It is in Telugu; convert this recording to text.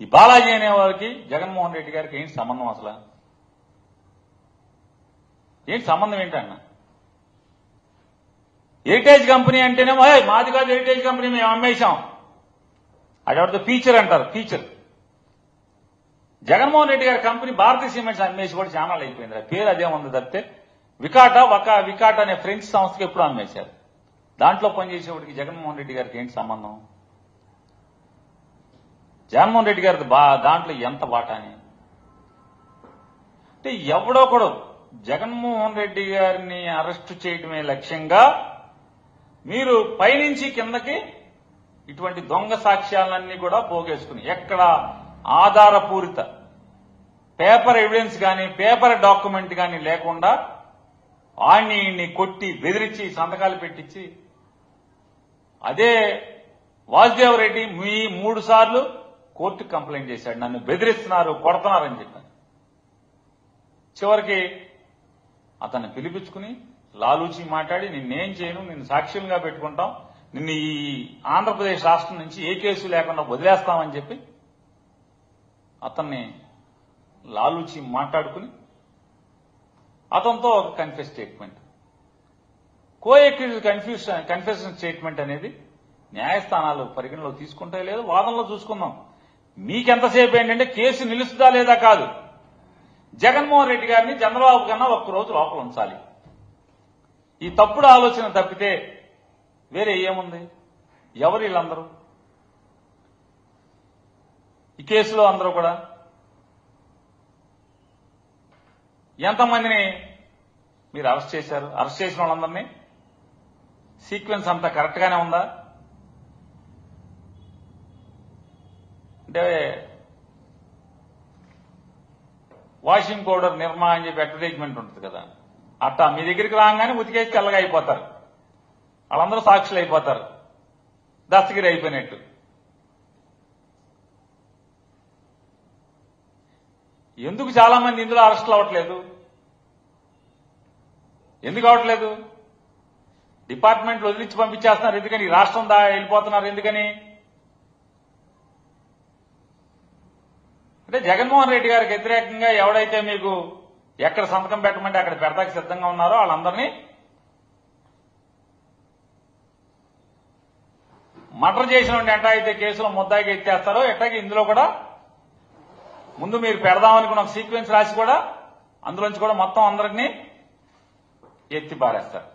ఈ బాలాజీ అనే వారికి జగన్మోహన్ రెడ్డి గారికి ఏంటి సంబంధం అసలు? ఏంటి సంబంధం ఏంటన్న? హెరిటేజ్ కంపెనీ అంటేనేమో మాది కాదు హెరిటేజ్ కంపెనీ, మేము అమ్మేశాం. అదెవరితో ఫీచర్ అంటారు, ఫీచర్. జగన్మోహన్ రెడ్డి గారి కంపెనీ భారతీయ సిమెంట్స్ అమ్మేసి కూడా ఛానల్ అయిపోయింది. పేరు అదే ఉంది తప్పితే వికాట్ అనే ఫ్రెంచ్ సంస్థకి ఎప్పుడు అమ్మేశారు. దాంట్లో పనిచేసేవాడికి జగన్మోహన్ రెడ్డి గారికి ఏంటి సంబంధం? జగన్మోహన్ రెడ్డి గారికి దాంట్లో ఎంత వాటాని అంటే ఎవడో కూడా జగన్మోహన్ రెడ్డి గారిని అరెస్టు చేయడమే లక్ష్యంగా మీరు పైనుంచి కిందకి ఇటువంటి దొంగ సాక్ష్యాలన్నీ కూడా పోగేసుకుని ఎక్కడ ఆధారపూరిత పేపర్ ఎవిడెన్స్ కానీ పేపర్ డాక్యుమెంట్ కానీ లేకుండా ఆడిని కొట్టి బెదిరించి సంతకాలు పెట్టించి అదే వాసుదేవరెడ్డి 3 సార్లు కోర్టుకు కంప్లైంట్ చేశాడు, నన్ను బెదిరిస్తున్నారు కొడుతున్నారని చెప్పాను. చివరికి అతన్ని పిలిపించుకుని లాలూచి మాట్లాడి నిన్నేం చేయను, నిన్ను సాక్ష్యంగా పెట్టుకుంటాం, నిన్ను ఈ ఆంధ్రప్రదేశ్ రాష్ట్రం నుంచి ఏ కేసు లేకుండా వదిలేస్తామని చెప్పి అతన్ని లాలూచి మాట్లాడుకుని అతనితో ఒక కన్ఫెస్ స్టేట్మెంట్, కన్ఫెషన్ స్టేట్మెంట్ అనేది న్యాయస్థానాలు పరిగణలో తీసుకుంటే లేదు, వాదనలో చూసుకుందాం. మీకెంతసేపు ఏంటంటే కేసు నిలుస్తుందా లేదా కాదు, జగన్మోహన్ రెడ్డి గారిని చంద్రబాబు కన్నా ఒక్కరోజు లోపల ఉంచాలి. ఈ తప్పుడు ఆలోచన తప్పితే వేరే ఏముంది? ఎవరు వీళ్ళందరూ? ఈ కేసులో అందరూ కూడా ఎంతమందిని మీరు అరెస్ట్ చేశారు? అరెస్ట్ చేసిన వాళ్ళందరినీ సీక్వెన్స్ అంతా కరెక్ట్ గానే ఉందా? అంటే వాషింగ్ పౌడర్ నిర్మా అని చెప్పి అడ్వర్టైజ్మెంట్ ఉంటుంది కదా, అట్టా మీ దగ్గరికి రాగానే ఉతికేసి తెల్లగా అయిపోతారు, వాళ్ళందరూ సాక్షులు అయిపోతారు, దస్తగిరి అయిపోయినట్టు. ఎందుకు చాలా మంది ఇందులో అరెస్టులు అవ్వట్లేదు? ఎందుకు అవ్వట్లేదు? డిపార్ట్మెంట్లు వదిలించి పంపించేస్తున్నారు ఎందుకని? ఈ రాష్ట్రం వెళ్ళిపోతున్నారు ఎందుకని? అంటే జగన్మోహన్ రెడ్డి గారికి వ్యతిరేకంగా ఎవడైతే మీకు ఎక్కడ సంతకం పెట్టమంటే అక్కడ పెడతాకి సిద్ధంగా ఉన్నారో వాళ్ళందరినీ మర్డర్ చేసిన ఎట్టా అయితే కేసులో ముద్దాయిగా ఎత్తేస్తారో ఎట్టాకి ఇందులో కూడా ముందు మీరు పెడదామనుకున్న ఒక సీక్వెన్స్ రాసి కూడా అందులోంచి కూడా మొత్తం అందరినీ ఎత్తి పారేస్తారు.